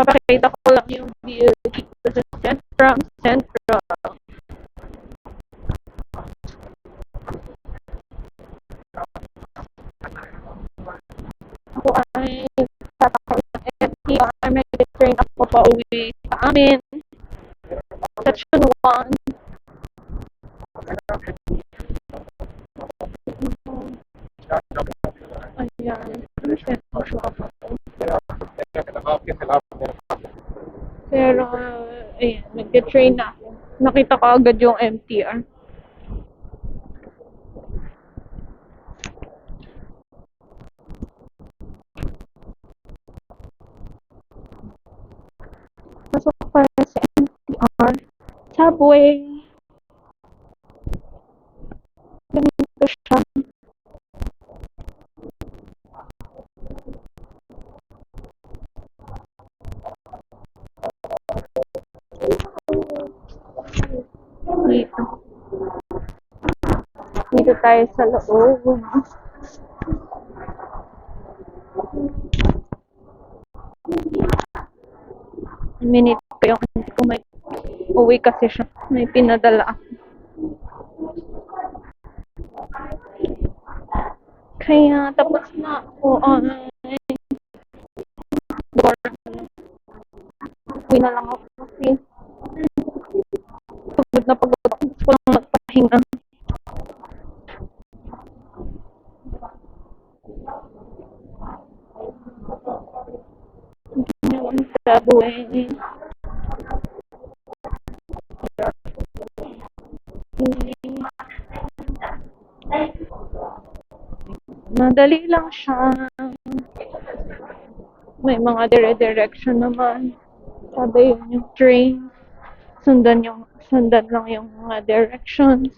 Papakita ko lang yung view dito sa Central. Ako ay tatakbo ng MTR. May train ako pa uwi sa amin. Section 1. Ayan. Pero, ayan, nag-train na ako. Nakita ko agad yung MTR. Pasok pa sa MTR. Subway. Ganito siya. Dito tayo sa loob. Minute ko yung hindi ko may uwi kasi siya. May pinadala ako. Kaya tapos na ako. Uwi na lang ako kasi pagod na pagod ako. Gusto ko lang magpahinga. Yung subway. Madali lang siya. May mga dire-direction naman. Sabi yun yung train. Sundan lang yung mga directions.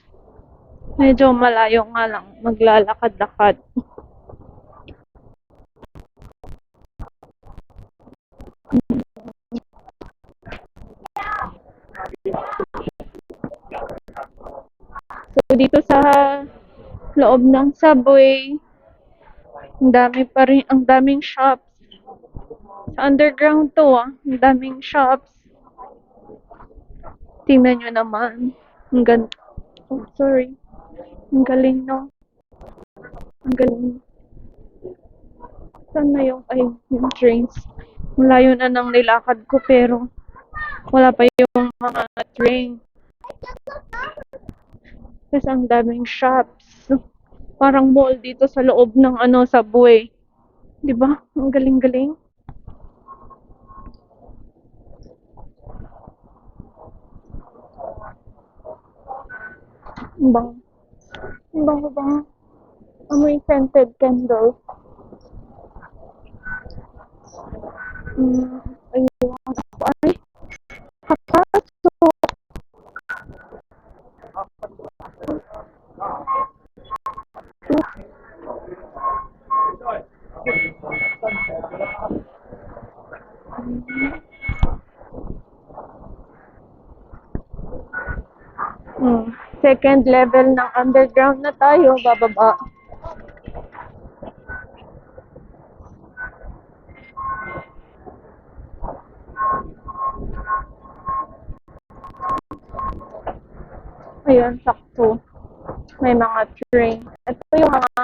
Medyo malayo nga lang. Maglalakad-lakad. So, dito sa loob ng subway, ang daming shops. Sa underground to, ang daming shops. Tingnan nyo naman. Oh, sorry. Ang galing, no? Ang galing. Saan na yung trains? Malayo na ng nilakad ko, pero wala pa yung mga train. Kasi ang daming shops. Parang mall dito sa loob ng subway. 'Di ba? Ang galing-galing. Ang bango ba? Amoy scented candle. Ayun. Ay, kapasok. Second level ng underground na tayo, bababa. Ayun, sakto. May mga train. Ito yung mga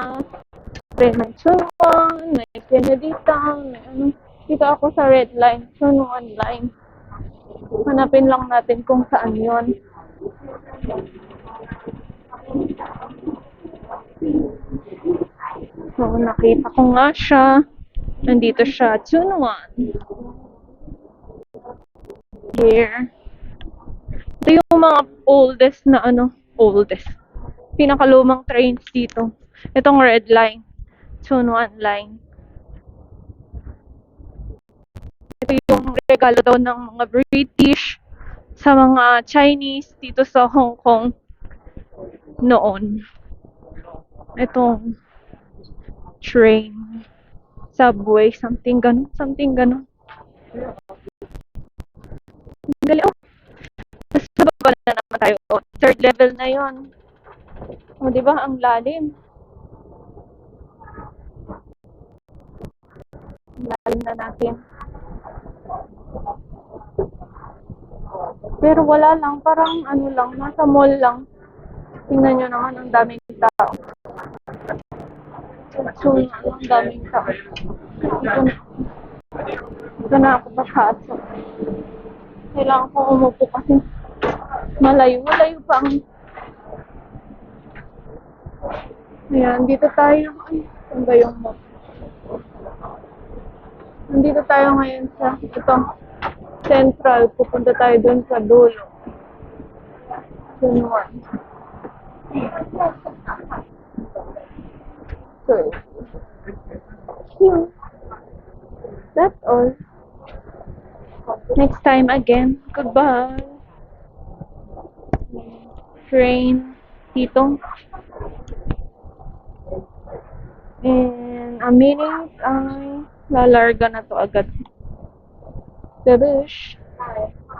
train ng Chunwon, may Kennedy Town, may ano. Dito ako sa red line, Chunwon line. Hanapin lang natin kung saan yon. So, nakita ko nga siya. Nandito siya, Chunwon. Here. Ito yung mga oldest. Pinakalumang trains dito. Itong red line. Chunwon line. Ito yung regalo daw ng mga British sa mga Chinese dito sa Hong Kong noon. Itong train, subway, something ganun. Dali, Tapos nababa na naman tayo. Third level na yon. Di ba? Ang lalim. Lalim na natin. Pero wala lang, parang ano lang, nasa mall lang. Tingnan nyo naman, ang daming tao. So, ang daming tao. Dito na ako papasok. Kailangan ko umupo kasi malayo pa ang... Ayan, dito tayo. Ay, saan ba yung mall? Nandito tayo ngayon sa ito, Central. Pupunta tayo dun sa dulo. Sunwon. So, yun. That's all. Next time again. Goodbye. Train dito. And a minute ay lalarga na to agad. Gabish.